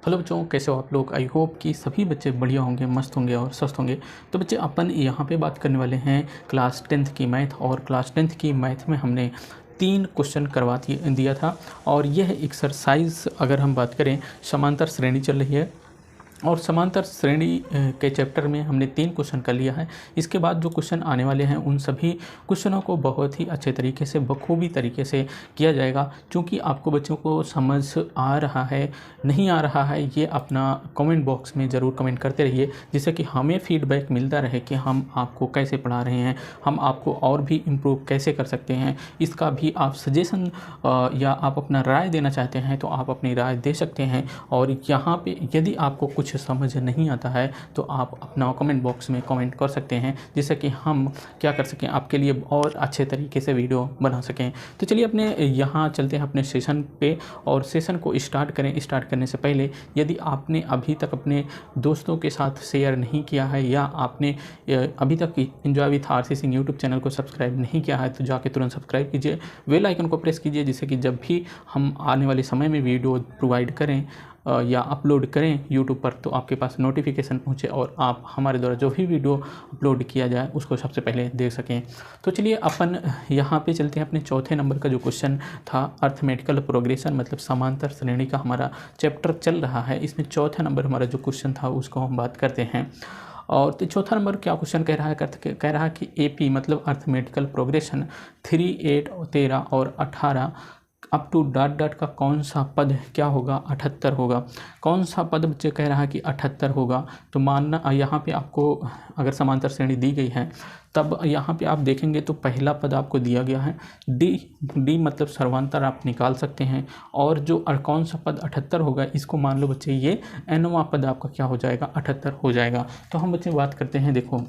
Hello बच्चों, कैसे हो आप लोग। आई होप कि सभी बच्चे बढ़िया होंगे, मस्त होंगे और स्वस्थ होंगे। तो बच्चे अपन यहाँ पे बात करने वाले हैं क्लास 10th की मैथ। और क्लास 10th की मैथ में हमने 3 क्वेश्चन करवा दिया था। और यह एक्सरसाइज अगर हम बात करें, समांतर श्रेणी चल रही है और समांतर श्रेणी के चैप्टर में हमने 3 क्वेश्चन कर लिया है। इसके बाद जो क्वेश्चन आने वाले हैं उन सभी क्वेश्चनों को बहुत ही अच्छे तरीके से, बखूबी तरीके से किया जाएगा। क्योंकि आपको बच्चों को समझ आ रहा है नहीं आ रहा है, ये अपना कमेंट बॉक्स में ज़रूर कमेंट करते रहिए, जिससे कि हमें फीडबैक मिलता रहे कि हम आपको कैसे पढ़ा रहे हैं, हम आपको और भी इम्प्रूव कैसे कर सकते हैं। इसका भी आप सजेशन या आप अपना राय देना चाहते हैं तो आप अपनी राय दे सकते हैं। और यहाँ पे यदि आपको कुछ समझ नहीं आता है तो आप अपना कमेंट बॉक्स में कमेंट कर सकते हैं, जिससे कि हम क्या कर सकें, आपके लिए और अच्छे तरीके से वीडियो बना सकें। तो चलिए अपने यहाँ चलते हैं अपने सेशन पे और सेशन को स्टार्ट करें। स्टार्ट करने से पहले यदि आपने अभी तक अपने दोस्तों के साथ शेयर नहीं किया है या आपने अभी तक enjoy with RC Singh YouTube channel को सब्सक्राइब नहीं किया है तो जाके तुरंत सब्सक्राइब कीजिए, बेल आइकन को प्रेस कीजिए, जिससे कि जब भी हम आने वाले समय में वीडियो प्रोवाइड करें या अपलोड करें यूट्यूब पर तो आपके पास नोटिफिकेशन पहुंचे और आप हमारे द्वारा जो भी वीडियो अपलोड किया जाए उसको सबसे पहले देख सकें। तो चलिए अपन यहाँ पे चलते हैं। अपने चौथे नंबर का जो क्वेश्चन था, अर्थमेटिकल प्रोग्रेशन मतलब समांतर श्रेणी का हमारा चैप्टर चल रहा है। इसमें चौथा नंबर हमारा जो क्वेश्चन था उसको हम बात करते हैं। और तो चौथा नंबर क्या क्वेश्चन कह रहा है, कह रहा है कि एपी मतलब अर्थमेटिकल प्रोग्रेशन 3, 8, 13 और 18 अप टू डॉट डॉट का कौन सा पद क्या होगा, 78 होगा। कौन सा पद बच्चे कह रहा है कि 78 होगा। तो मानना यहाँ पे आपको अगर समांतर श्रेणी दी गई है तब यहाँ पे आप देखेंगे तो पहला पद आपको दिया गया है डी मतलब सर्वांतर आप निकाल सकते हैं। और जो कौन सा पद 78 होगा इसको मान लो बच्चे ये nवां पद आपका क्या हो जाएगा, 78 हो जाएगा। तो हम बच्चे बात करते हैं, देखो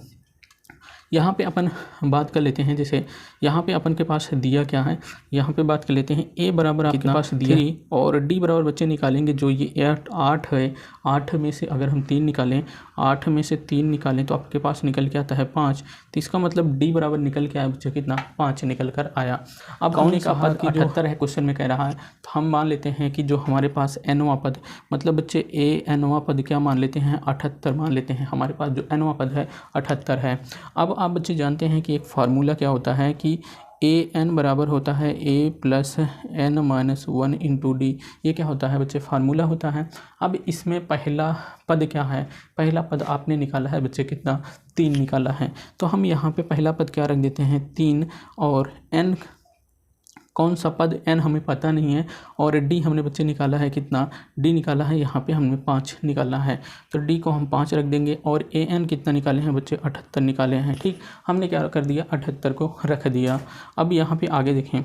यहाँ पे अपन बात कर लेते हैं। जैसे यहाँ पे अपन के पास दिया क्या है, यहाँ पे बात कर लेते हैं a बराबर आपके पास दिया 3 और d बराबर बच्चे निकालेंगे जो ये 8 है। 8 में से अगर हम 3 निकालें, 8 में से 3 निकालें तो आपके पास निकल के आता है 5। तो इसका मतलब d बराबर निकल के आया बच्चे कितना, 5 निकल कर आया। अब कौन सा पद 78 है क्वेश्चन में कह रहा है, तो हम मान लेते हैं कि जो हमारे पास nवां पद मतलब बच्चे nवां पद क्या मान लेते हैं, 78 मान लेते हैं। हमारे पास जो nवां पद है 78 है। अब आप बच्चे जानते हैं कि एक फार्मूला क्या होता है कि an बराबर होता है a plus n minus 1 into D. ये क्या होता है बच्चे, फार्मूला होता है। अब इसमें पहला पद क्या है, पहला पद आपने निकाला है बच्चे कितना, 3 निकाला है। तो हम यहाँ पे पहला पद क्या रख देते हैं, 3 और n कौन सा पद n हमें पता नहीं है और d हमने बच्चे निकाला है कितना, d निकाला है यहाँ पे हमने 5 निकाला है। तो d को हम 5 रख देंगे और an कितना निकाले हैं बच्चे, 78 निकाले हैं। ठीक, हमने क्या कर दिया, 78 को रख दिया। अब यहाँ पे आगे देखें,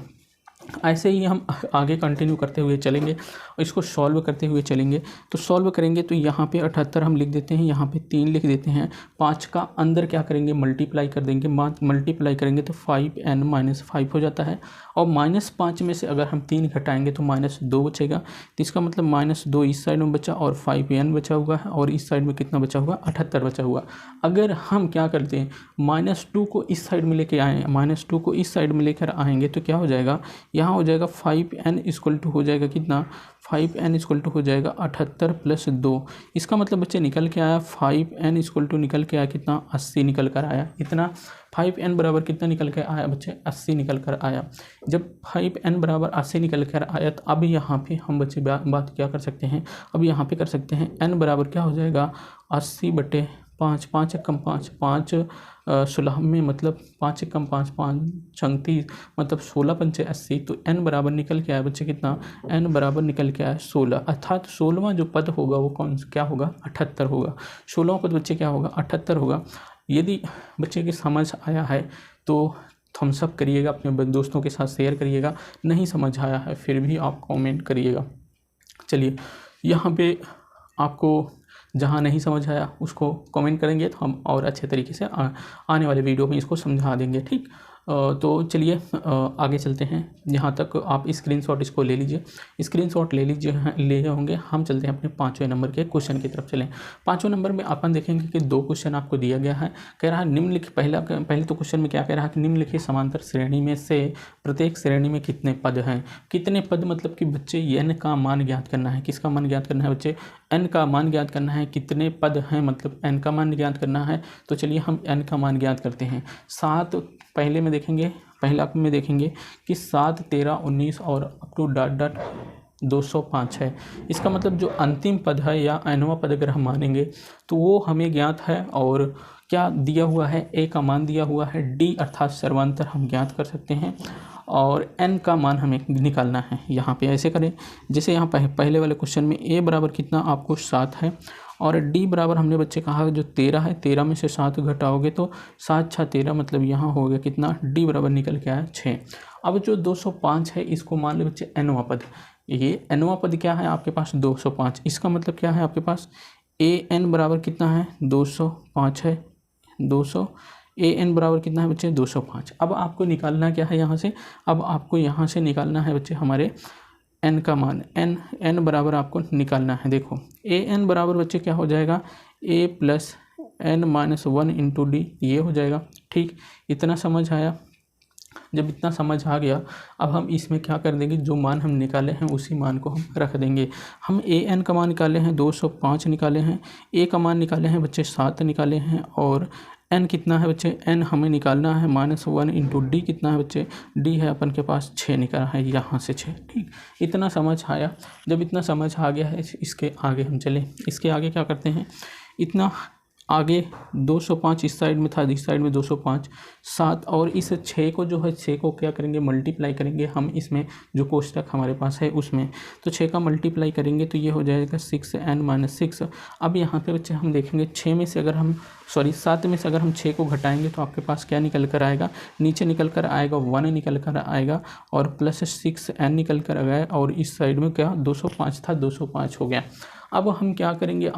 ऐसे ही हम आगे कंटिन्यू करते हुए चलेंगे, इसको सॉल्व करते हुए चलेंगे। तो सॉल्व करेंगे तो यहाँ पे 78 हम लिख देते हैं, यहाँ पे 3 लिख देते हैं। 5 का अंदर क्या करेंगे, मल्टीप्लाई कर देंगे। मल्टीप्लाई करेंगे तो 5n माइनस 5 हो जाता है। और -5 में से अगर हम 3 घटाएंगे तो -2 बचेगा। तो इसका मतलब -2 इस साइड में बचा और 5n बचा हुआ है और इस साइड में कितना बचा हुआ, 78 बचा हुआ। अगर हम क्या करते हैं, -2 को इस साइड में लेके आए, -2 को इस साइड में लेकर आएंगे तो क्या हो जाएगा, यहाँ हो जाएगा 5n इक्वल टू हो जाएगा कितना, 5n इक्वल टू हो जाएगा 78 प्लस 2। इसका मतलब बच्चे निकल के आया 5n इक्वल टू निकल के आया कितना, 80 निकल कर आया। इतना 5n बराबर कितना निकल कर आया बच्चे, 80 निकल कर आया। जब 5n बराबर 80 निकल कर आया तो अब यहाँ पे हम बच्चे बात क्या कर सकते हैं, अब यहाँ पे कर सकते हैं n बराबर क्या हो जाएगा, 80/5, 5 एकम 5, 5 16 में मतलब 5 एकम 5, 5 36 मतलब 16 पंचे 80। तो n बराबर निकल के आया बच्चे कितना, n बराबर निकल के आया 16। अर्थात 16वां जो पद होगा वो कौन क्या होगा, 78 होगा। 16वां पद बच्चे क्या होगा, 78 होगा। यदि बच्चे की समझ आया है तो थम्स अप करिएगा, अपने दोस्तों के साथ शेयर करिएगा। नहीं समझ आया है फिर भी आप कमेंट करिएगा। चलिए यहाँ पे आपको जहाँ नहीं समझ आया उसको कमेंट करेंगे तो हम और अच्छे तरीके से आने वाले वीडियो में इसको समझा देंगे। ठीक, तो चलिए आगे चलते हैं। यहाँ तक आप स्क्रीनशॉट इसको ले लीजिए, स्क्रीनशॉट ले लीजिए, ले होंगे। हम चलते हैं अपने 5वें नंबर के क्वेश्चन की तरफ चलें। 5वें नंबर में अपन देखेंगे कि 2 क्वेश्चन आपको दिया गया है। कह रहा है निम्नलिखित, पहले तो क्वेश्चन में क्या कह रहा है कि निम्नलिखित समांतर श्रेणी में से प्रत्येक श्रेणी में कितने पद हैं। कितने पद मतलब कि बच्चे n का मान ज्ञात करना है। किसका मान ज्ञात करना है बच्चे? n का मान ज्ञात करना है। कितने पद हैं मतलब n का मान ज्ञात करना है। तो चलिए हम n का मान ज्ञात करते हैं। 7 पहले में देखेंगे, पहला में देखेंगे कि 7, 13, 19 और अप टू डॉट 205 है। इसका मतलब जो अंतिम पद है या nवां पद अगर हम मानेंगे तो वो हमें ज्ञात है। और क्या दिया हुआ है? a का मान दिया हुआ है, d अर्थात सर्वांतर हम ज्ञात कर सकते हैं, और n का मान हमें निकालना है। यहाँ पे ऐसे करें जैसे यहाँ पहले वाले क्वेश्चन में a बराबर कितना आपको 7 है, और d बराबर हमने बच्चे कहा जो 13 है। 13 में से 7 घटाओगे तो 7 6 13, मतलब यहाँ हो गया कितना? d बराबर निकल के आया 6। अब जो 205 है इसको मान ले बच्चे nवां पद। ये nवां पद क्या है आपके पास? 205। इसका मतलब क्या है आपके पास? an बराबर कितना है? 205 है। 200 an बराबर कितना है बच्चे? 205। अब आपको निकालना क्या है यहाँ से? अब आपको यहाँ से निकालना है बच्चे हमारे n का मान। n बराबर आपको निकालना है। देखो an बराबर बच्चे क्या हो जाएगा? a plus n minus 1 into D, ये हो जाएगा। ठीक, इतना समझ आया? जब इतना समझ आ गया, अब हम इसमें क्या कर देंगे? जो मान हम निकाले हैं उसी मान को हम रख देंगे। हम an का मान निकाले हैं 205 निकाले हैं, a का मान निकाले हैं बच्चे 7 निकाले हैं, और n कितना है बच्चे? n हमें निकालना है -1 इंटू डी कितना है बच्चे? d है अपन के पास 6 निकला है, यहाँ से 6। ठीक, इतना समझ आया? जब इतना समझ आ गया है, इसके आगे हम चलें। इसके आगे क्या करते हैं? इतना आगे 205 इस साइड में था, इस साइड में 205, 7 और इस 6 को जो है 6 को क्या करेंगे? मल्टीप्लाई करेंगे हम इसमें जो कोष्टक हमारे पास है उसमें। तो 6 का मल्टीप्लाई करेंगे तो ये हो जाएगा 6n-6। अब यहाँ पे बच्चे हम देखेंगे 6 में से अगर हम 7 में से अगर हम 6 को घटाएंगे तो आपके पास क्या निकल कर आएगा? नीचे निकल कर आएगा 1 निकल कर आएगा, और प्लस 6n निकल कर आ गया, और इस साइड में क्या 205 था, 205 हो गया। अब हम क्या करेंगे?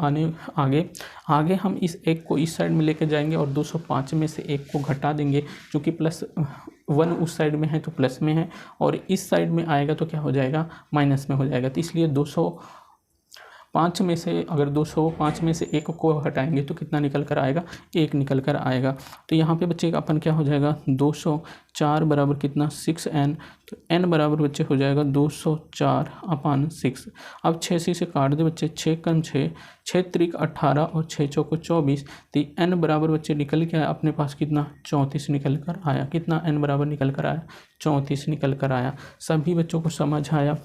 आगे हम इस 1 को इस साइड में लेकर जाएंगे और 205 में से 1 को घटा देंगे, क्योंकि +1 उस साइड में है तो प्लस में है, और इस साइड में आएगा तो क्या हो जाएगा? माइनस में हो जाएगा। तो इसलिए 205 में से अगर 205 में से 1 को हटाएंगे तो कितना निकल कर आएगा? 1 निकल कर आएगा। तो यहाँ पे बच्चे अपन क्या हो जाएगा? 204 बराबर कितना? 6n। तो n बराबर बच्चे हो जाएगा 204/6। अब 6 से काट दे बच्चे, 6 कम 6, 6 त्रिक 18 और 6 चौको 24। तो n बराबर बच्चे निकल के आया अपने पास कितना? 34 निकल कर आया। कितना n बराबर निकल कर आया? 34 निकल कर आया। सभी बच्चों को समझ आया?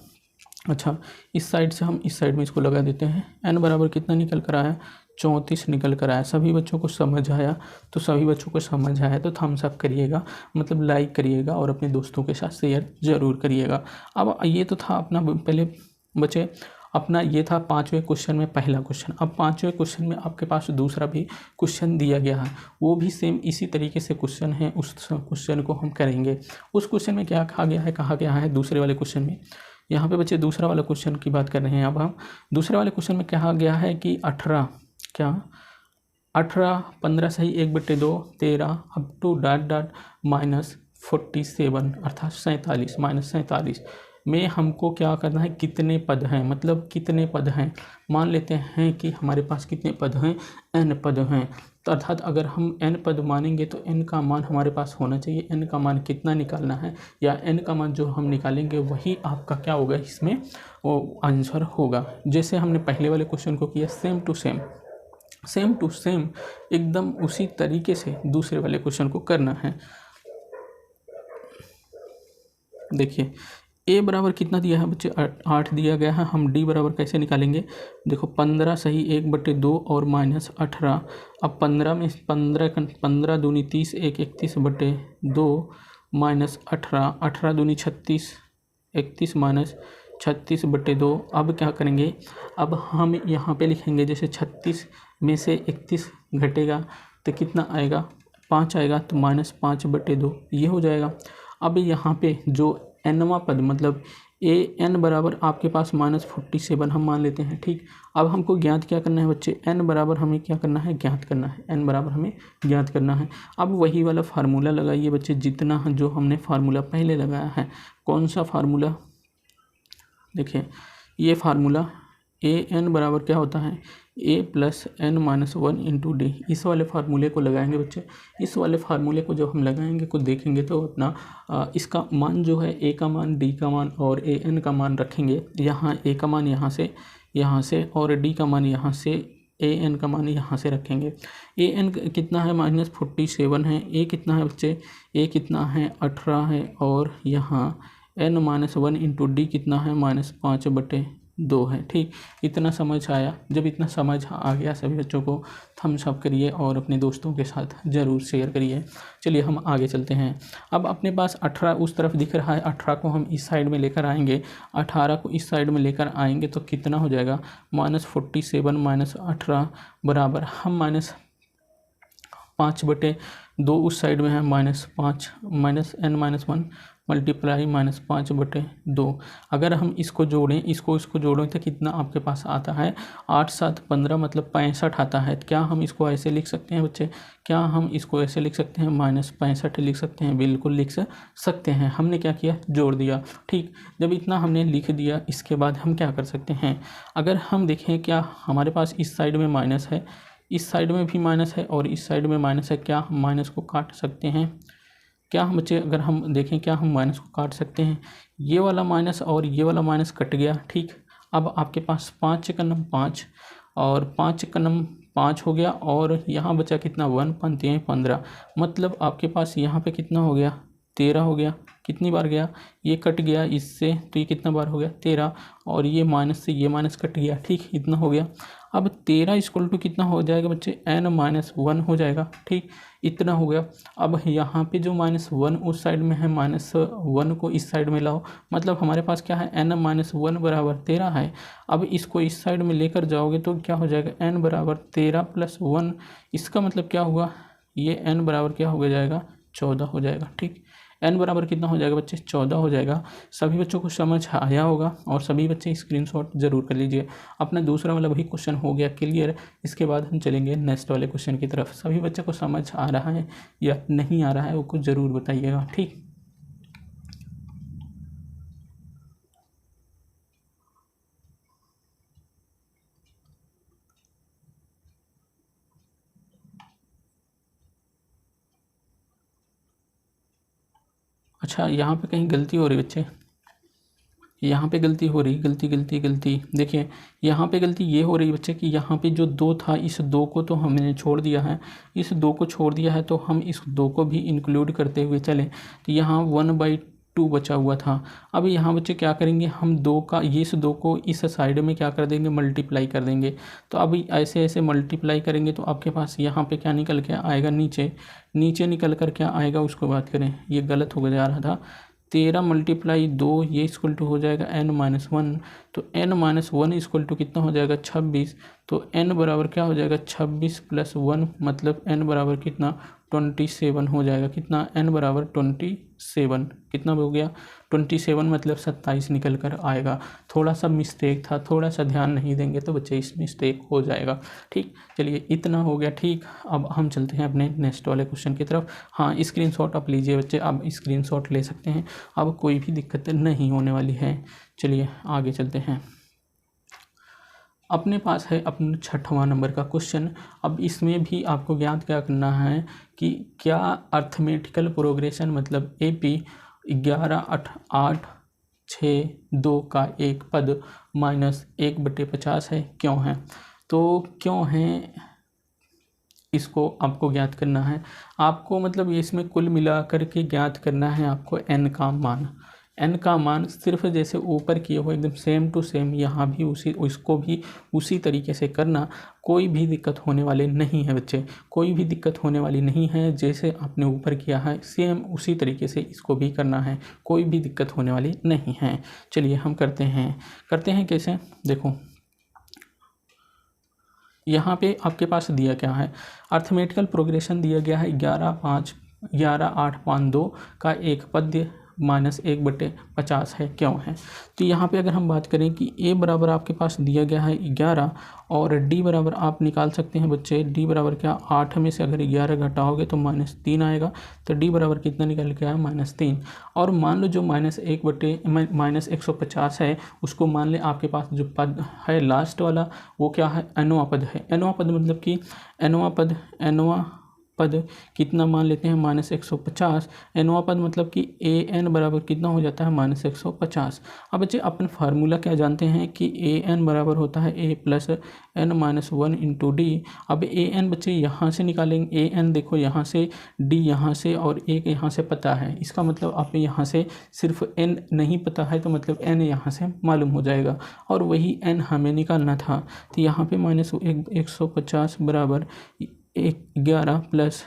अच्छा, इस साइड से हम इस साइड में इसको लगा देते हैं। n बराबर कितना निकल कर आया? 34 निकल कर आया। सभी बच्चों को समझ आया? तो सभी बच्चों को समझ आया तो थम्स अप करिएगा, मतलब लाइक करिएगा, और अपने दोस्तों के साथ शेयर ज़रूर करिएगा। अब ये तो था अपना पहले बच्चे अपना ये था 5वें क्वेश्चन में पहला क्वेश्चन। अब 5वें क्वेश्चन में आपके पास दूसरा भी क्वेश्चन दिया गया है, वो भी सेम इसी तरीके से क्वेश्चन है। उस क्वेश्चन को हम करेंगे। उस क्वेश्चन में क्या कहा गया है दूसरे वाले क्वेश्चन में? यहाँ पे बच्चे दूसरा वाला क्वेश्चन की बात कर रहे हैं। अब हम दूसरे वाले क्वेश्चन में कहा गया है कि 18 15 सही 1/2 13 अप टू डॉट -47 अर्थात 47 -47 में हमको क्या करना है? कितने पद हैं, मतलब कितने पद हैं। मान लेते हैं कि हमारे पास कितने पद हैं? n पद हैं। तो अर्थात अगर हम n पद मानेंगे तो n का मान हमारे पास होना चाहिए। n का मान कितना निकालना है, या n का मान जो हम निकालेंगे वही आपका क्या होगा? इसमें वो आंसर होगा। जैसे हमने पहले वाले क्वेश्चन को किया, सेम टू सेम एकदम उसी तरीके से दूसरे वाले क्वेश्चन को करना है। देखिए a बराबर कितना दिया है बच्चे? 8 दिया गया है। हम d बराबर कैसे निकालेंगे? देखो 15 सही 1/2 और -18। अब 15 में 15 दूनी 30, 1 31/2 -18, 18 दूनी 36, 31 -36/2। अब क्या करेंगे? अब हम यहाँ पे लिखेंगे, जैसे 36 में से 31 घटेगा तो कितना आएगा? 5 आएगा, तो -5/2 ये हो जाएगा। अब यहाँ पे जो nवां पद मतलब an बराबर आपके पास -47 हम मान लेते हैं। ठीक, अब हमको ज्ञात क्या करना है बच्चे, n बराबर हमें क्या करना है, ज्ञात करना है। n बराबर हमें ज्ञात करना है। अब वही वाला फार्मूला लगाइए बच्चे, जितना जो हमने फार्मूला पहले लगाया है। कौन सा फार्मूला, देखिए ये फार्मूला an बराबर क्या होता है, a + n-1 इंटू डी। इस वाले फार्मूले को लगाएंगे बच्चे। इस वाले फार्मूले को जब हम लगाएंगे को देखेंगे तो अपना इसका मान जो है, a का मान, d का मान और an का मान रखेंगे। यहाँ a का मान यहाँ से और d का मान यहाँ से, an का मान यहाँ से रखेंगे। an कितना है, -47 है। a कितना है बच्चे, a कितना है 18 है। और यहाँ n-1 इंटू डी कितना है, -5/2 है। ठीक, इतना समझ आया। जब इतना समझ आ गया सभी बच्चों को थम्स अप करिए और अपने दोस्तों के साथ ज़रूर शेयर करिए। चलिए हम आगे चलते हैं। अब अपने पास 18 उस तरफ दिख रहा है, 18 को हम इस साइड में लेकर आएंगे। 18 को इस साइड में लेकर आएंगे तो कितना हो जाएगा, -47 - 18 बराबर हम -5/2 उस साइड में है, -5 -n-1 मल्टीप्लाई -5/2। अगर हम इसको जोड़ें, इसको जोड़ें तो कितना आपके पास आता है, 8 × 7 = 15 मतलब 65 आता है। क्या हम इसको ऐसे लिख सकते हैं बच्चे, क्या हम इसको ऐसे लिख सकते हैं, -65 लिख सकते हैं, बिल्कुल लिख सकते हैं। हमने क्या किया, जोड़ दिया। ठीक, जब इतना हमने लिख दिया, इसके बाद हम क्या कर सकते हैं, अगर हम देखें क्या हमारे पास इस साइड में माइनस है, इस साइड में भी माइनस है और इस साइड में माइनस है, क्या हम माइनस को काट सकते हैं, क्या हम बच्चे अगर हम देखें क्या हम माइनस को काट सकते हैं। ये वाला माइनस और ये वाला माइनस कट गया। ठीक, अब आपके पास 5 × 9 = 5 और 5 × 9 = 5 हो गया और यहाँ बचा कितना, 1 × 5 = 15 मतलब आपके पास यहाँ पे कितना हो गया, 13 हो गया। कितनी बार गया, ये कट गया इससे तो ये कितना बार हो गया, 13 और ये माइनस से ये माइनस कट गया। ठीक, इतना हो गया। अब 13 = कितना हो जाएगा बच्चे, n-1 हो जाएगा। ठीक, इतना हो गया। अब यहाँ पे जो -1 उस साइड में है, -1 को इस साइड में लाओ, मतलब हमारे पास क्या है, n-1 बराबर 13 है। अब इसको इस साइड में लेकर जाओगे तो क्या हो जाएगा, n बराबर 13 + 1। इसका मतलब क्या हुआ, ये n बराबर क्या हो जाएगा, 14 हो जाएगा। ठीक, n बराबर कितना हो जाएगा बच्चे, 14 हो जाएगा। सभी बच्चों को समझ आया होगा और सभी बच्चे स्क्रीनशॉट ज़रूर कर लीजिए। अपना दूसरा वाला वही क्वेश्चन हो गया क्लियर। इसके बाद हम चलेंगे नेक्स्ट वाले क्वेश्चन की तरफ। सभी बच्चों को समझ आ रहा है या नहीं आ रहा है वो कुछ ज़रूर बताइएगा। ठीक, अच्छा यहाँ पे कहीं गलती हो रही बच्चे, यहाँ पे गलती हो रही, गलती देखिए यहाँ पे गलती ये हो रही बच्चे कि यहाँ पे जो 2 था, इस 2 को तो हमने छोड़ दिया है, इस 2 को छोड़ दिया है तो हम इस 2 को भी इंक्लूड करते हुए चलें तो यहाँ 1/2 बचा हुआ था। अब यहाँ बच्चे क्या करेंगे, हम 2 का इस 2 को इस साइड में क्या कर देंगे, मल्टीप्लाई कर देंगे। तो अब ऐसे ऐसे मल्टीप्लाई करेंगे तो आपके पास यहाँ पे क्या निकल के आएगा, नीचे निकल कर क्या आएगा उसको बात करें, ये गलत हो जा रहा था। 13 × 2 ये = हो जाएगा n-1। तो n-1 = कितना हो जाएगा, 26। तो n बराबर क्या हो जाएगा, 26 + 1 मतलब n बराबर कितना, 27 हो जाएगा। कितना, n बराबर 27 कितना हो गया, 27 मतलब 27 निकल कर आएगा। थोड़ा सा मिस्टेक था, थोड़ा सा ध्यान नहीं देंगे तो बच्चे इस मिस्टेक हो जाएगा। ठीक, चलिए इतना हो गया। ठीक, अब हम चलते हैं अपने नेक्स्ट वाले क्वेश्चन की तरफ। हाँ, स्क्रीनशॉट आप लीजिए बच्चे, आप स्क्रीनशॉट ले सकते हैं, अब कोई भी दिक्कत नहीं होने वाली है। चलिए आगे चलते हैं। अपने पास है अपना 6वां नंबर का क्वेश्चन। अब इसमें भी आपको ज्ञात क्या करना है कि क्या अर्थमेटिकल प्रोग्रेशन मतलब AP 11 8 6 2 का एक पद -1/50 है, क्यों है। तो क्यों है इसको आपको ज्ञात करना है। आपको मतलब इसमें कुल मिला करके ज्ञात करना है आपको n का मान सिर्फ जैसे ऊपर किए हुए एकदम सेम टू सेम यहाँ भी उसको भी उसी तरीके से करना, कोई भी दिक्कत होने वाली नहीं है बच्चे, कोई भी दिक्कत होने वाली नहीं है। जैसे आपने ऊपर किया है सेम उसी तरीके से इसको भी करना है, कोई भी दिक्कत होने वाली नहीं है। चलिए हम करते हैं कैसे, देखो यहाँ पे आपके पास दिया क्या है, अर्थमेटिकल प्रोग्रेशन दिया गया है 11 8 5 2 का एक पद -1/50 है, क्यों है। तो यहाँ पे अगर हम बात करें कि a बराबर आपके पास दिया गया है 11 और d बराबर आप निकाल सकते हैं बच्चे, d बराबर क्या, 8 में से अगर 11 घटाओगे तो -3 आएगा, तो d बराबर कितना निकल के आया, -3। और मान लो जो -150 है उसको मान ले आपके पास जो पद है लास्ट वाला वो क्या है, nवां पद है। nवां पद मतलब कि nवां पद कितना मान लेते हैं, -150। nवां पद मतलब कि an बराबर कितना हो जाता है, -150। अब बच्चे अपन फार्मूला क्या जानते हैं कि an बराबर होता है a plus n minus 1 into D. अब an बच्चे यहाँ से निकालेंगे, an देखो यहाँ से, d यहाँ से और एक यहाँ से पता है, इसका मतलब आप यहाँ से सिर्फ n नहीं पता है तो मतलब n यहाँ से मालूम हो जाएगा और वही n हमें निकालना था। तो यहाँ पे -150 बराबर 11 plus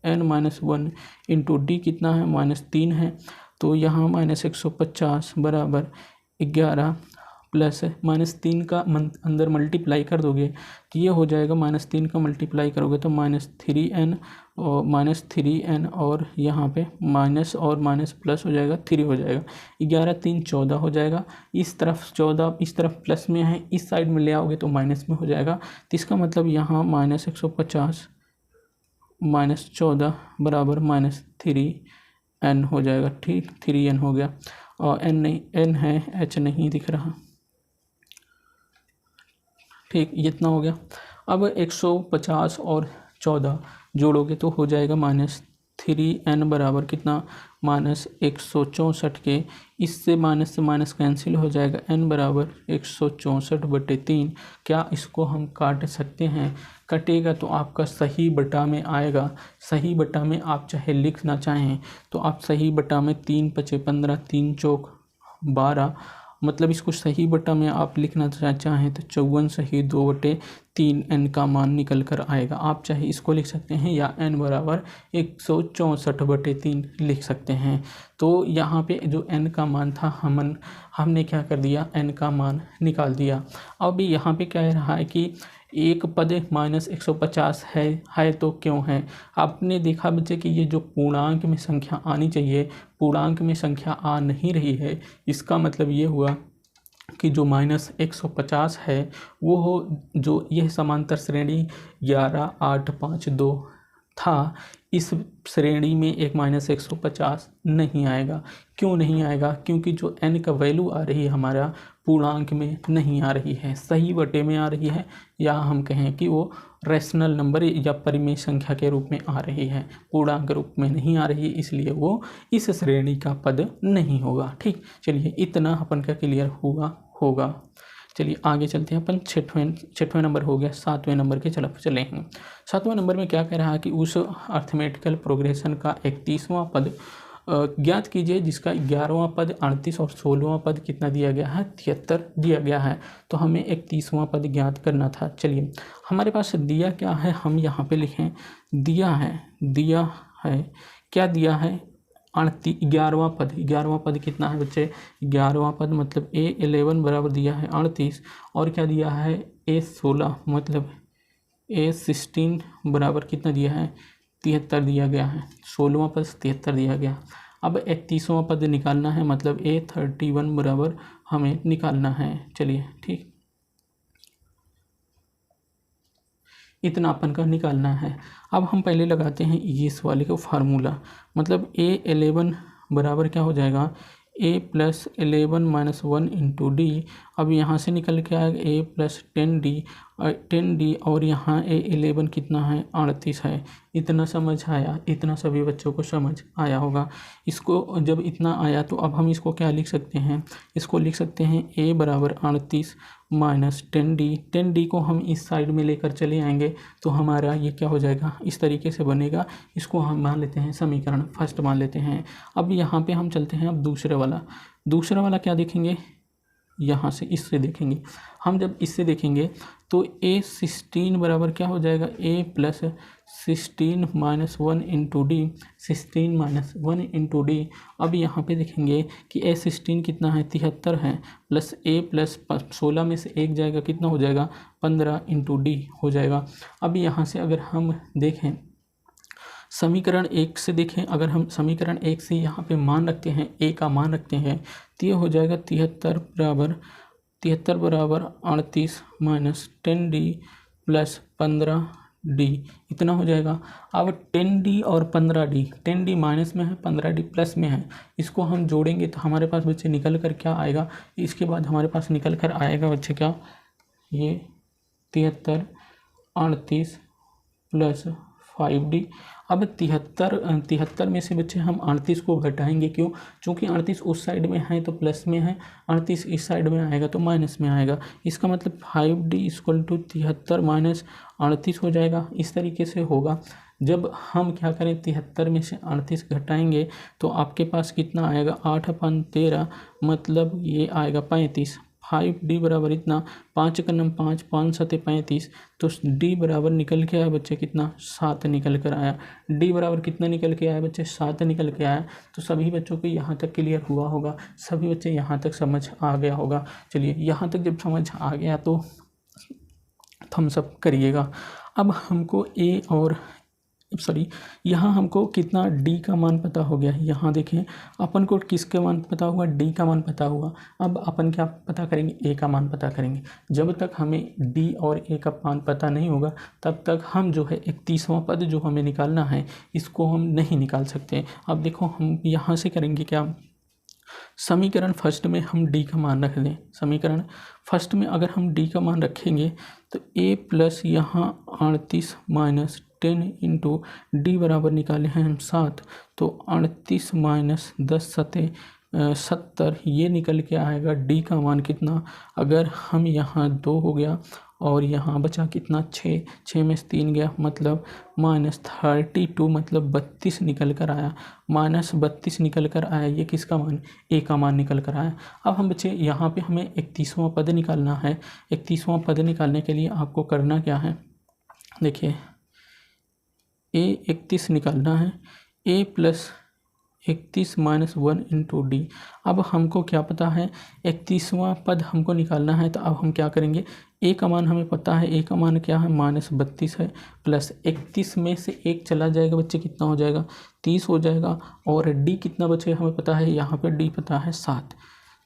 n minus 1 into D कितना है, -3 है। तो यहाँ -150 बराबर 11 प्लस -3 का अंदर मल्टीप्लाई कर दोगे तो ये हो जाएगा, -3 का मल्टीप्लाई करोगे तो -3n और -3n और यहाँ पे माइनस और माइनस प्लस हो जाएगा, 3 हो जाएगा। 11 3 14 हो जाएगा, इस तरफ 14 इस तरफ प्लस में है, इस साइड में ले आओगे तो माइनस में हो जाएगा। तो इसका मतलब यहाँ -150 -14 बराबर -3n हो जाएगा। ठीक, 3n हो गया और n नहीं, n है, h नहीं दिख रहा। ठीक, ये इतना हो गया। अब 150 और 14 जोड़ोगे तो हो जाएगा -3n बराबर कितना, -164 के, इससे माइनस से माइनस कैंसिल हो जाएगा, n बराबर 164/3। क्या इसको हम काट सकते हैं? कटेगा तो आपका सही बटा में आएगा। सही बटा में आप चाहे लिखना चाहें तो आप सही बटा में 3 × 5 = 15, 3 × 12, मतलब इसको सही बटा में आप लिखना चाहें तो 54 सही 2/3 n का मान निकल कर आएगा। आप चाहे इसको लिख सकते हैं या n बराबर 164/3 लिख सकते हैं। तो यहाँ पे जो n का मान था हमने क्या कर दिया, n का मान निकाल दिया। अब यहाँ पे कह रहा है कि एक पद -150 है तो क्यों है। आपने देखा बच्चे कि ये जो पूर्णांक में संख्या आनी चाहिए, पूर्णांक में संख्या आ नहीं रही है, इसका मतलब ये हुआ कि जो -150 है वो हो, जो यह समांतर श्रेणी 11 8 5 2 था, इस श्रेणी में एक -150 नहीं आएगा। क्यों नहीं आएगा? क्योंकि जो n का वैल्यू आ रही है हमारा पूर्णांक में नहीं आ रही है, सही बटे में आ रही है, या हम कहें कि वो रैशनल नंबर या परिमेय संख्या के रूप में आ रही है, पूर्णांक रूप में नहीं आ रही, इसलिए वो इस श्रेणी का पद नहीं होगा। ठीक, चलिए इतना अपन का क्लियर होगा। चलिए आगे चलते हैं अपन। छठवें नंबर हो गया, 7वें नंबर के चलेंगे। 7वें नंबर में क्या कह रहा है कि उस अर्थमेटिकल प्रोग्रेशन का 31वां पद ज्ञात कीजिए जिसका 11वां पद 38 और 16वां पद कितना दिया गया है, 73 दिया गया है। तो हमें 31वां पद ज्ञात करना था। चलिए हमारे पास दिया क्या है, हम यहाँ पे लिखें, दिया है क्या दिया है, 11वां पद कितना है बच्चे, 11वां पद मतलब A11 बराबर दिया है 38 और क्या दिया है A16 मतलब A16 बराबर कितना दिया है, 73 दिया गया है। 16वां पद 73 दिया गया। अब 31वां पद निकालना है, मतलब A31 बराबर हमें निकालना है। चलिए ठीक, इतना अपन का निकालना है। अब हम पहले लगाते हैं इस वाले को फार्मूला, मतलब A11 बराबर क्या हो जाएगा, A + 11 - 1 इंटू डी। अब यहाँ से निकल के आएगा A + 10D और यहाँ A11 कितना है, 38 है। इतना समझ आया, इतना सभी बच्चों को समझ आया होगा। इसको जब इतना आया तो अब हम इसको क्या लिख सकते हैं, इसको लिख सकते हैं A बराबर 38 - 10D। 10D को हम इस साइड में लेकर चले आएंगे तो हमारा ये क्या हो जाएगा, इस तरीके से बनेगा। इसको हम मान लेते हैं समीकरण फर्स्ट मान लेते हैं। अब यहाँ पे हम चलते हैं अब दूसरा वाला क्या देखेंगे, यहाँ से इससे देखेंगे हम। जब इससे देखेंगे तो A16 बराबर क्या हो जाएगा, A + 16 - 1 into D, 16 - 1 into D. अब यहाँ पे देखेंगे कि A16 कितना है, 73 है, प्लस A + 16 में से एक जाएगा, कितना हो जाएगा, 15 इंटू डी हो जाएगा। अब यहाँ से अगर हम देखें समीकरण 1 से देखें, अगर हम समीकरण 1 से यहाँ पे मान रखते हैं, a का मान रखते हैं, तो ये हो जाएगा 73 बराबर 38 माइनस 10d प्लस 15d, इतना हो जाएगा। अब 10d और 15d, 10d माइनस में है, 15d प्लस में है, इसको हम जोड़ेंगे तो हमारे पास बच्चे निकल कर क्या आएगा, इसके बाद हमारे पास निकल कर आएगा बच्चे क्या, ये 73 38 प्लस 5d। अब 73 में से बच्चे हम 38 को घटाएंगे, क्यों, क्योंकि 38 उस साइड में है तो प्लस में है, 38 इस साइड में आएगा तो माइनस में आएगा। इसका मतलब 5d इक्वल टू 73 माइनस 38 हो जाएगा। इस तरीके से होगा। जब हम क्या करें, 73 में से 38 घटाएंगे तो आपके पास कितना आएगा, 8/13 मतलब ये आएगा 35। 5d बराबर इतना, 5 का नम 5, 5 7 35, तो d बराबर निकल के आया बच्चे कितना, 7 निकल कर आया। d बराबर कितना निकल के आया बच्चे, 7 निकल के आया। तो सभी बच्चों को यहाँ तक क्लियर हुआ होगा, सभी बच्चे यहाँ तक समझ आ गया होगा। चलिए, यहाँ तक जब समझ आ गया तो थम्स अप करिएगा। अब हमको यहाँ हमको कितना d का मान पता हो गया। यहाँ देखें, अपन को किसके मान पता हुआ, d का मान पता हुआ। अब अपन क्या पता करेंगे, a का मान पता करेंगे। जब तक हमें d और a का मान पता नहीं होगा तब तक हम जो है 31वां पद जो हमें निकालना है इसको हम नहीं निकाल सकते। अब देखो, हम यहाँ से करेंगे क्या, समीकरण फर्स्ट में हम d का मान रख दें। समीकरण फर्स्ट में अगर हम d का मान रखेंगे तो a प्लस यहाँ 38 माइनस 10 इंटू डी बराबर निकाले हैं हम 7, तो 38 माइनस 10 सते 70, ये निकल के आएगा d का मान कितना। अगर हम यहाँ 2 हो गया और यहाँ बचा कितना, 6 में से 3 गया मतलब -32, मतलब 32 निकल कर आया। -32 निकल कर आया, ये किसका मान, a का मान निकल कर आया। अब हम बच्चे यहाँ पे हमें 31वां पद निकालना है। 31वां पद निकालने के लिए आपको करना क्या है, देखिए a 31 निकालना है, a plus 31 minus 1 into D. अब हमको क्या पता है, 31वां पद हमको निकालना है, तो अब हम क्या करेंगे, a का मान हमें पता है, a का मान क्या है, -32 है, प्लस 31 में से 1 चला जाएगा बच्चे, कितना हो जाएगा, 30 हो जाएगा। और d कितना बच्चे हमें पता है, यहाँ पे d पता है 7,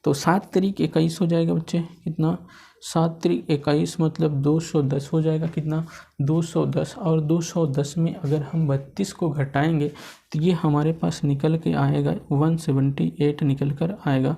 तो 7 तरीक 21 हो जाएगा बच्चे, कितना, 7 तरीक 21 मतलब 210 हो जाएगा, कितना, 210। और 210 में अगर हम 32 को घटाएंगे तो ये हमारे पास निकल के आएगा 178 निकल कर आएगा।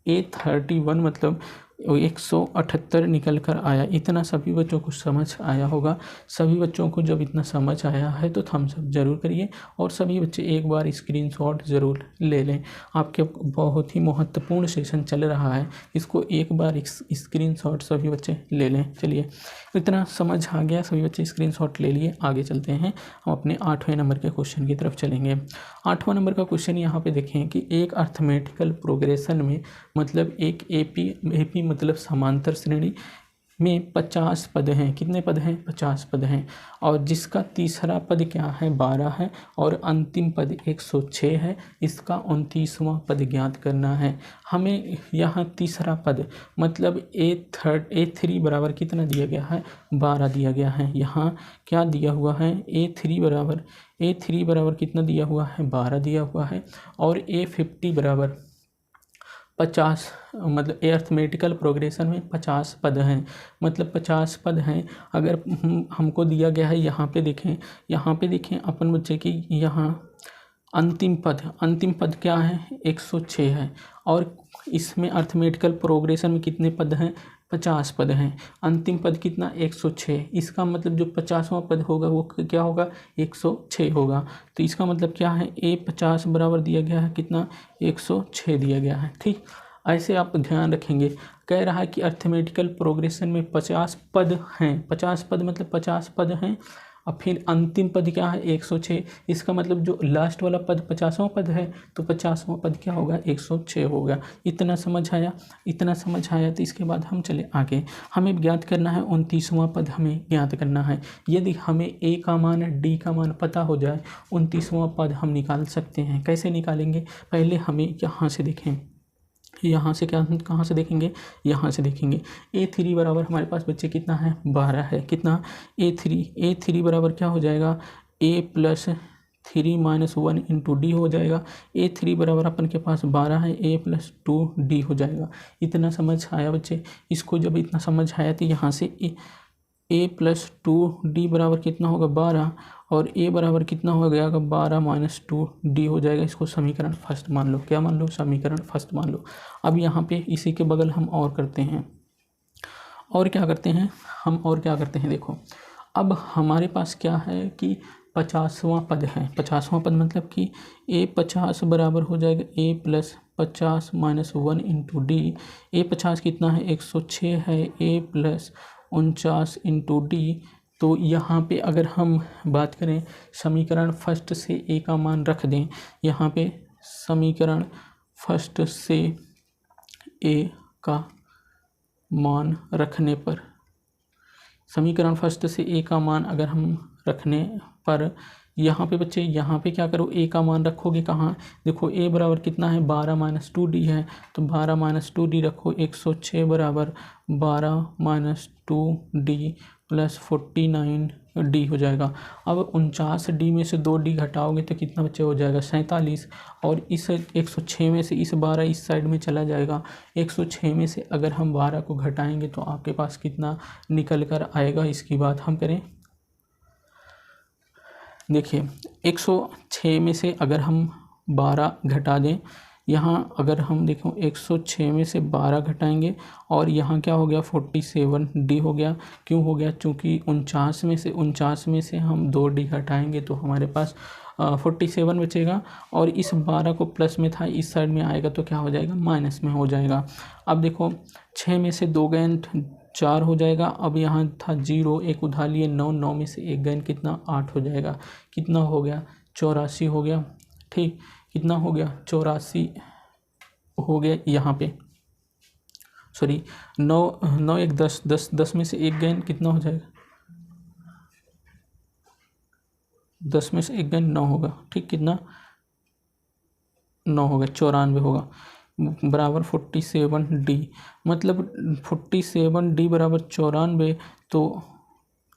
A31 मतलब 178 निकल कर आया। इतना सभी बच्चों को समझ आया होगा। सभी बच्चों को जब इतना समझ आया है तो थम्स अप ज़रूर करिए, और सभी बच्चे एक बार स्क्रीनशॉट ज़रूर ले लें। आपके बहुत ही महत्वपूर्ण सेशन चल रहा है, इसको एक बार स्क्रीनशॉट सभी बच्चे ले लें। चलिए, इतना समझ आ गया, सभी बच्चे स्क्रीनशॉट ले लिए। आगे चलते हैं, हम अपने 8वें नंबर के क्वेश्चन की तरफ चलेंगे। 8वां नंबर का क्वेश्चन यहाँ पे देखें कि एक अर्थमेटिकल प्रोग्रेशन में, मतलब एक एपी मतलब समांतर श्रेणी में 50 पद हैं। कितने पद हैं, 50 पद हैं, और जिसका तीसरा पद क्या है, 12 है, और अंतिम पद 106 है। इसका 29वां पद ज्ञात करना है। हमें यहाँ तीसरा पद मतलब A3 बराबर कितना दिया गया है, 12 दिया गया है। यहाँ क्या दिया हुआ है, A3 बराबर कितना दिया हुआ है, 12 दिया हुआ है। और A50 बराबर 50, मतलब अर्थमेटिकल प्रोग्रेशन में 50 पद हैं, मतलब 50 पद हैं। अगर हमको दिया गया है, यहाँ पे देखें अपन बच्चे की, यहाँ अंतिम पद क्या है, 106 है, और इसमें अर्थमेटिकल प्रोग्रेशन में कितने पद हैं, 50 पद हैं। अंतिम पद कितना, 106। इसका मतलब जो 50वां पद होगा वो क्या होगा, 106 होगा। तो इसका मतलब क्या है, A50 बराबर दिया गया है कितना, 106 दिया गया है। ठीक, ऐसे आप ध्यान रखेंगे। कह रहा है कि अर्थमेटिकल प्रोग्रेशन में 50 पद हैं, 50 पद मतलब 50 पद हैं, और फिर अंतिम पद क्या है, 106। इसका मतलब जो लास्ट वाला पद 50वां पद है, तो 50वां पद क्या होगा, 106 होगा। इतना समझ आया तो इसके बाद हम चले आगे। हमें ज्ञात करना है 29वां पद, हमें ज्ञात करना है। यदि हमें A का मान D का मान पता हो जाए, 29वां पद हम निकाल सकते हैं। कैसे निकालेंगे, पहले हमें यहाँ से देखें, यहाँ से कहाँ से देखेंगे, यहाँ से देखेंगे। A3 बराबर हमारे पास बच्चे कितना है, 12 है। कितना, A3 बराबर क्या हो जाएगा, A प्लस 3 - 1 × d हो जाएगा। A3 बराबर अपन के पास 12 है, A + 2d हो जाएगा। इतना समझ आया बच्चे? इसको जब इतना समझ आया तो यहाँ से A + 2d बराबर कितना होगा 12, और A बराबर कितना हो गया 12 - 2d हो जाएगा। इसको समीकरण फर्स्ट मान लो। क्या मान लो? समीकरण फर्स्ट मान लो। अब यहाँ पे इसी के बगल हम और करते हैं, और क्या करते हैं हम, और क्या करते हैं देखो। अब हमारे पास क्या है कि 50वां पद है। 50वां पद मतलब कि A 50 बराबर हो जाएगा A + 50 - 1 × d। A 50 कितना है 106 है, A + 49 × d। तो यहाँ पे अगर हम बात करें समीकरण फर्स्ट से A का मान रख दें, यहाँ पे समीकरण फर्स्ट से A का मान रखने पर, समीकरण फर्स्ट से A का मान अगर हम रखने पर, यहाँ पे बच्चे यहाँ पे क्या करो, A का मान रखोगे कहाँ? देखो A बराबर कितना है 12 - 2d है, तो 12 - 2d रखो। 106 बराबर 12 - 2d + 49d हो जाएगा। अब 49d में से 2d घटाओगे तो कितना बच्चे हो जाएगा 47, और इस 106 में से इस 12 इस साइड में चला जाएगा। 106 में से अगर हम 12 को घटाएंगे तो आपके पास कितना निकल कर आएगा, इसकी बात हम करें। देखिए 106 में से अगर हम 12 घटा दें, यहाँ अगर हम देखो 106 में से 12 घटाएंगे और यहाँ क्या हो गया 47d हो गया। क्यों हो गया? चूँकि 49 में से हम 2d घटाएंगे तो हमारे पास 47 बचेगा, और इस 12 को प्लस में था इस साइड में आएगा तो क्या हो जाएगा माइनस में हो जाएगा। अब देखो 6 में से 2 गए 4 हो जाएगा। अब यहाँ था 0, एक उधार लिए 9, 9 में से 1 गए कितना 8 हो जाएगा। कितना हो गया 84 हो गया। ठीक, कितना हो गया 84 हो गया। यहाँ पे सॉरी 9 1 10 10 10 में से 1 गए कितना हो जाएगा 10 में से 1 गए 9 होगा। ठीक, कितना 9 होगा 94 होगा बराबर 47d। मतलब 47d बराबर 94, तो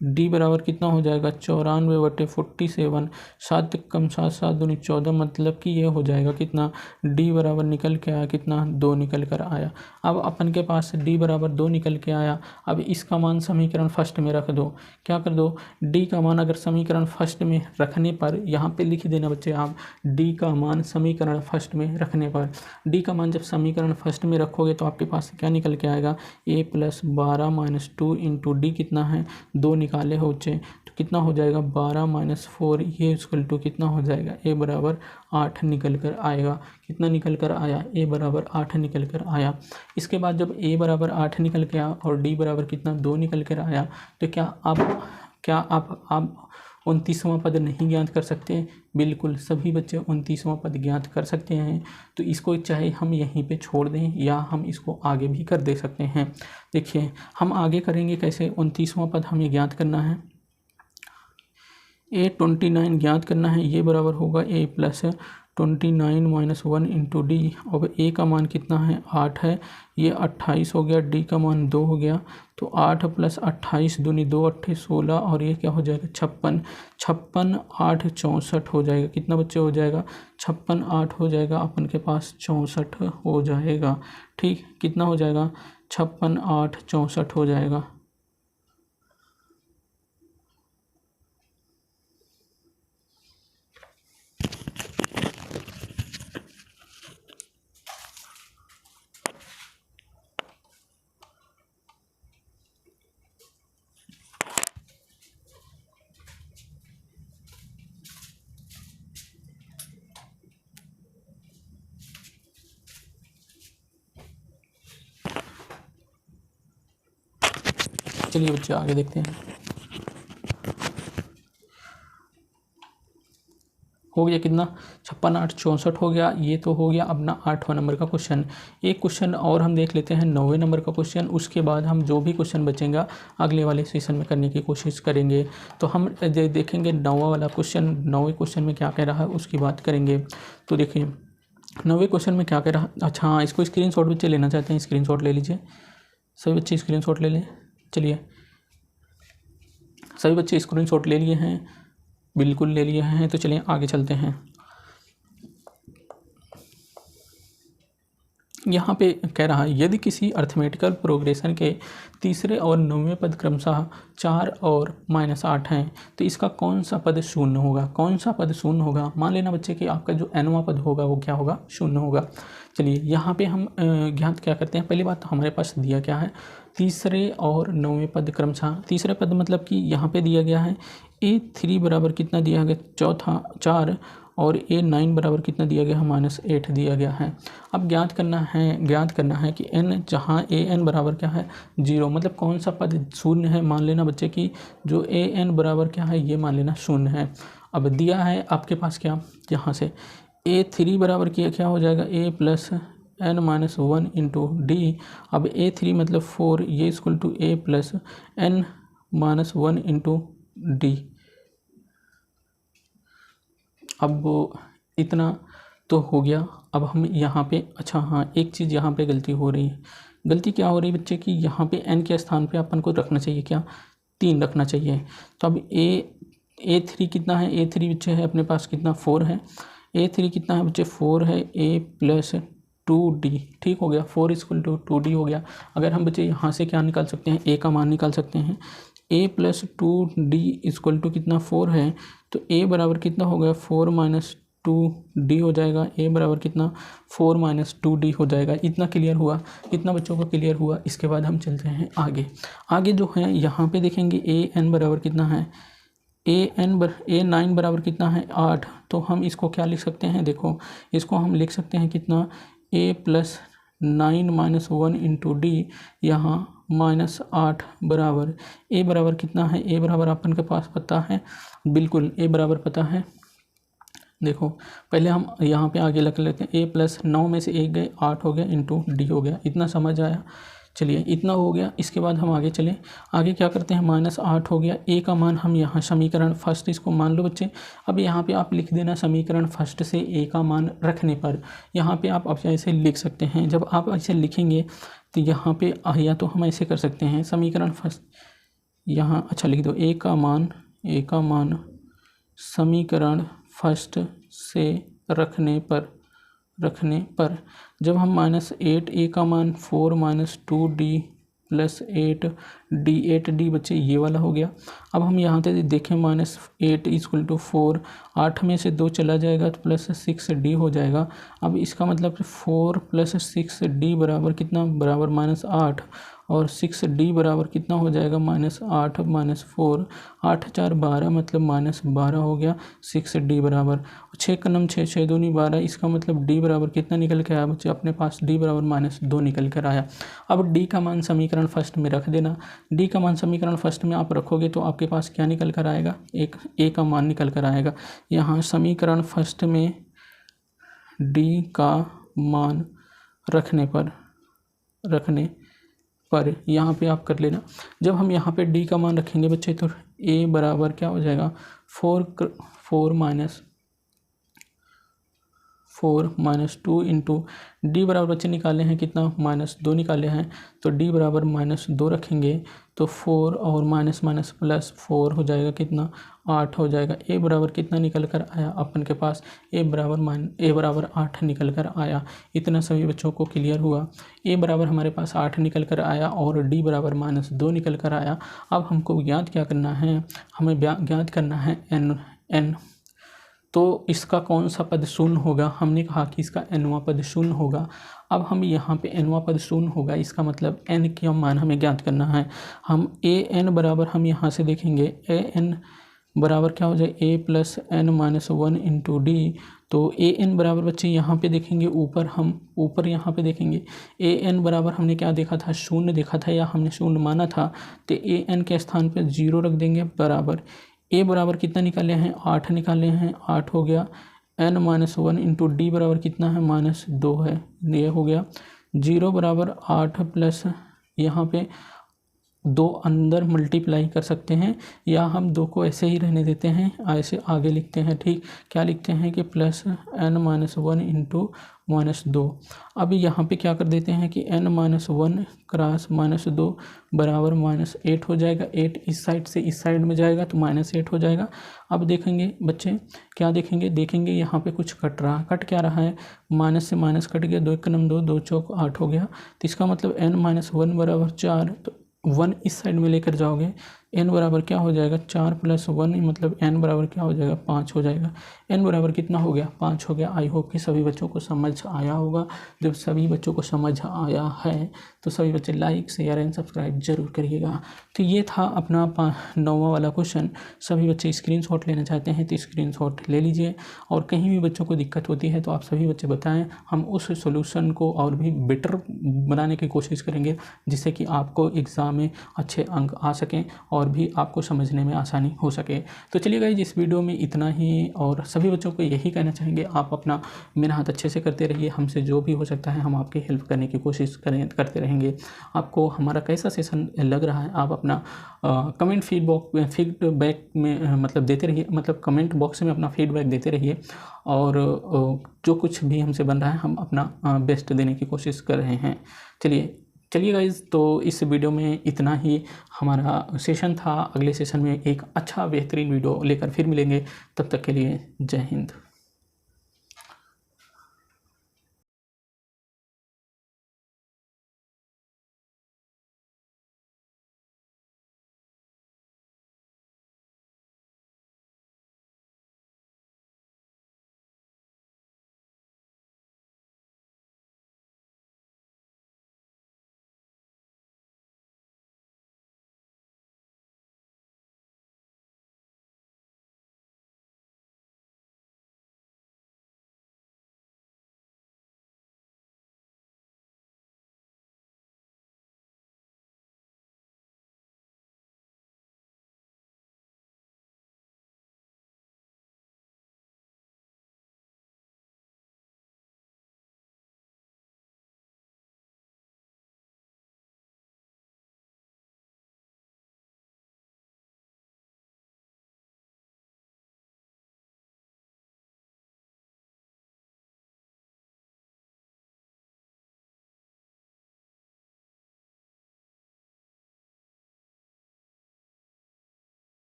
d बराबर कितना हो जाएगा 94/47। 7 कम 7 7 दूनी 14, मतलब कि ये हो जाएगा कितना d बराबर निकल के आया कितना 2 निकल कर आया। अब अपन के पास d बराबर 2 निकल के आया। अब इसका मान समीकरण फर्स्ट में रख दो। क्या कर दो? d का मान अगर समीकरण फर्स्ट में रखने पर, यहाँ पे लिख देना बच्चे आप, d का मान समीकरण फर्स्ट में रखने पर, d का मान जब समीकरण फर्स्ट में रखोगे तो आपके पास क्या निकल के आएगा A + 12 - 2 × d कितना है 2 निकाले हो बच्चे, तो कितना हो जाएगा 12 - 4, ये इक्वल टू कितना हो जाएगा A बराबर 8 निकल कर आएगा। कितना निकल कर आया? A बराबर 8 निकल कर आया। इसके बाद जब A बराबर 8 निकल के आया और D बराबर कितना 2 निकल कर आया, तो क्या आप 29वां पद नहीं ज्ञात कर सकते? बिल्कुल, सभी बच्चे 29वां पद ज्ञात कर सकते हैं। तो इसको चाहे हम यहीं पे छोड़ दें या हम इसको आगे भी कर दे सकते हैं। देखिए हम आगे करेंगे कैसे। 29वां पद हमें ज्ञात करना है, A29 ज्ञात करना है। ये बराबर होगा A + 29 - 1 × d। अब A का मान कितना है 8 है, ये 28 हो गया। D का मान 2 हो गया, तो 8 + 28 दूनी 2 8 16, और ये क्या हो जाएगा 56। 56 8 64 हो जाएगा। कितना बच्चे हो जाएगा 56 8 हो जाएगा, अपन के पास 64 हो जाएगा। ठीक, कितना हो जाएगा 56 8 64 हो जाएगा। चलिए बच्चे आगे देखते हैं। हो गया कितना 56 8 64 हो गया। ये तो हो गया अपना 8वां नंबर का क्वेश्चन। एक क्वेश्चन और हम देख लेते हैं 9वें नंबर का क्वेश्चन। उसके बाद हम जो भी क्वेश्चन बचेंगे अगले वाले सेशन में करने की कोशिश करेंगे। तो हम देखेंगे 9वां वाला क्वेश्चन। 9वें क्वेश्चन में क्या कह रहा है उसकी बात करेंगे। तो देखिए 9वें क्वेश्चन में क्या कह रहा। अच्छा हाँ, इसको स्क्रीनशॉट बच्चे लेना चाहते हैं, स्क्रीनशॉट ले लीजिए। सभी बच्चे स्क्रीनशॉट ले लें। चलिए सभी बच्चे स्क्रीनशॉट ले लिए हैं। बिल्कुल ले लिए हैं। तो चलिए आगे चलते हैं। यहाँ पे कह रहा है यदि किसी अर्थमेटिकल प्रोग्रेशन के तीसरे और नौवें पद क्रमशः 4 और -8 हैं तो इसका कौन सा पद शून्य होगा। कौन सा पद शून्य होगा। मान लेना बच्चे कि आपका जो nवां पद होगा वो क्या होगा, शून्य होगा। चलिए यहाँ पे हम ज्ञात क्या करते हैं। पहली बात तो हमारे पास दिया क्या है, तीसरे और नौवें पद क्रमशः। तीसरे पद मतलब कि यहाँ पे दिया गया है A3 बराबर कितना दिया गया, चौथा 4, और A9 बराबर कितना दिया गया है, -8 दिया गया है। अब ज्ञात करना है कि n जहाँ AN बराबर क्या है 0, मतलब कौन सा पद शून्य है। मान लेना बच्चे कि जो AN बराबर क्या है, ये मान लेना शून्य है। अब दिया है आपके पास क्या, यहाँ से A3 बराबर क्या हो जाएगा, A plus n-1 into D. अब A3 मतलब 4, ये equal to A plus n-1 into D. अब इतना तो हो गया। अब हम यहाँ पे, अच्छा हाँ, एक चीज़ यहाँ पे गलती हो रही है। गलती क्या हो रही है बच्चे कि यहाँ पे n के स्थान पे अपन को रखना चाहिए क्या, 3 रखना चाहिए। तो अब A3 कितना है, A3 बच्चे है अपने पास कितना, 4 है। A3 कितना है बच्चे, 4 है। A प्लस 2D, ठीक हो गया, 4 इक्वल टू 2D हो गया। अगर हम बच्चे यहाँ से क्या निकाल सकते हैं, A का मान निकाल सकते हैं। A plus 2D equal to कितना, 4 है। तो A बराबर कितना हो गया, 4 माइनस 2D हो जाएगा। A बराबर कितना, 4 माइनस 2D हो जाएगा। इतना क्लियर हुआ, इतना बच्चों को क्लियर हुआ। इसके बाद हम चलते हैं आगे जो है यहाँ पे देखेंगे AN बराबर कितना है, A9 बराबर कितना है, 8। तो हम इसको क्या लिख सकते हैं, देखो इसको हम लिख सकते हैं कितना, A plus 9 minus 1 into D, यहाँ -8 बराबर A बराबर कितना है, A बराबर अपन के पास पता है, बिल्कुल A बराबर पता है। देखो पहले हम यहाँ पे आगे लिख लेते हैं, A प्लस 9 में से 1 गए, 8 हो गया इंटू डी हो गया। इतना समझ आया। चलिए इतना हो गया। इसके बाद हम आगे चलें। आगे क्या करते हैं, -8 हो गया। A का मान हम यहाँ समीकरण फर्स्ट, इसको मान लो बच्चे। अब यहाँ पे आप लिख देना समीकरण फर्स्ट से A का मान रखने पर। यहाँ पे आप ऐसे लिख सकते हैं। जब आप ऐसे लिखेंगे तो यहाँ पे या तो हम ऐसे कर सकते हैं, समीकरण फर्स्ट यहाँ अच्छा लिख दो, A का मान समीकरण फर्स्ट से रखने पर जब हम -8 A का मान 4 माइनस 2D प्लस 8D बच्चे ये वाला हो गया। अब हम यहाँ से देखें -8 इक्वल टू 4, 8 में से 2 चला जाएगा तो प्लस 6D हो जाएगा। अब इसका मतलब 4 प्लस 6D बराबर कितना, बराबर -8, और 6D बराबर कितना हो जाएगा, -8 माइनस 4, 8 4 12 मतलब -12 हो गया। 6D बराबर 6 का नम 6, 6 दूनी 12, इसका मतलब D बराबर कितना निकल के आया बच्चे, अपने पास D बराबर -2 निकल कर आया। अब D का मान समीकरण फर्स्ट में रख देना। D का मान समीकरण फर्स्ट में आप रखोगे तो आपके पास क्या निकल कर आएगा, एक A का मान निकल कर आएगा। यहाँ समीकरण फर्स्ट में D का मान रखने पर यहाँ पे आप कर लेना। जब हम यहाँ पे D का मान रखेंगे बच्चे तो A बराबर क्या हो जाएगा, 4 माइनस 2 इंटू D बराबर बच्चे निकाले हैं कितना, -2 निकाले हैं। तो D बराबर -2 रखेंगे तो 4 और माइनस प्लस 4 हो जाएगा कितना, 8 हो जाएगा। A बराबर कितना निकल कर आया अपन के पास, A बराबर 8 निकल कर आया। इतना सभी बच्चों को क्लियर हुआ। A बराबर हमारे पास 8 निकल कर आया और D बराबर -2 निकल कर आया। अब हमको ज्ञात क्या करना है, हमें ज्ञात करना है n। तो इसका कौन सा पद शून्य होगा, हमने कहा कि इसका nवां पद शून्य होगा। अब हम यहाँ पे nवां पद शून्य होगा, इसका मतलब n का मान हमें ज्ञात करना है। हम an बराबर हम यहाँ से देखेंगे, an बराबर क्या हो जाए, a plus n-1 into D. तो an बराबर बच्चे यहाँ पे देखेंगे, ऊपर यहाँ पे देखेंगे an बराबर हमने क्या देखा था, शून्य देखा था या हमने शून्य माना था। तो an के स्थान पे 0 रख देंगे बराबर। A बराबर कितना निकाले हैं, 8 निकाले हैं, 8 हो गया। n-1 इंटू डी बराबर कितना है, -2 है, ये हो गया। 0 बराबर 8 प्लस यहाँ पे दो अंदर मल्टीप्लाई कर सकते हैं, या हम दो को ऐसे ही रहने देते हैं, ऐसे आगे लिखते हैं। ठीक, क्या लिखते हैं कि प्लस n-1 इंटू -2। अब यहाँ पे क्या कर देते हैं कि n-1 क्रॉस -2 बराबर -8 हो जाएगा। 8 इस साइड से इस साइड में जाएगा तो -8 हो जाएगा। अब देखेंगे बच्चे, क्या देखेंगे यहाँ पे कुछ कट रहा, कट क्या रहा है, माइनस से माइनस कट गया, 2 एक 2, 2 चौक 8 हो गया। तो इसका मतलब n-1 बराबर 4, तो 1 इस साइड में लेकर जाओगे, n बराबर क्या हो जाएगा, 4 + 1, मतलब n बराबर क्या हो जाएगा, 5 हो जाएगा। n बराबर कितना हो गया, 5 हो गया। आई होप कि सभी बच्चों को समझ आया होगा। जब सभी बच्चों को समझ आया है तो सभी बच्चे लाइक, शेयर एंड सब्सक्राइब जरूर करिएगा। तो ये था अपना 9वां वाला क्वेश्चन। सभी बच्चे स्क्रीनशॉट लेना चाहते हैं तो स्क्रीनशॉट ले लीजिए, और कहीं भी बच्चों को दिक्कत होती है तो आप सभी बच्चे बताएं, हम उस सॉल्यूशन को और भी बेटर बनाने की कोशिश करेंगे, जिससे कि आपको एग्ज़ाम में अच्छे अंक आ सकें और भी आपको समझने में आसानी हो सके। तो चलिए गाइस, इस वीडियो में इतना ही, और सभी बच्चों को यही कहना चाहेंगे, आप अपना मेहनत अच्छे से करते रहिए। हमसे जो भी हो सकता है हम आपकी हेल्प करने की कोशिश करते रहेंगे। आपको हमारा कैसा सेशन लग रहा है, आप अपना कमेंट फीडबैक में मतलब देते रहिए, मतलब कमेंट बॉक्स में अपना फीडबैक देते रहिए, और जो कुछ भी हमसे बन रहा है हम अपना बेस्ट देने की कोशिश कर रहे हैं। चलिए गाइज़, तो इस वीडियो में इतना ही हमारा सेशन था। अगले सेशन में एक अच्छा बेहतरीन वीडियो लेकर फिर मिलेंगे। तब तक के लिए जय हिंद।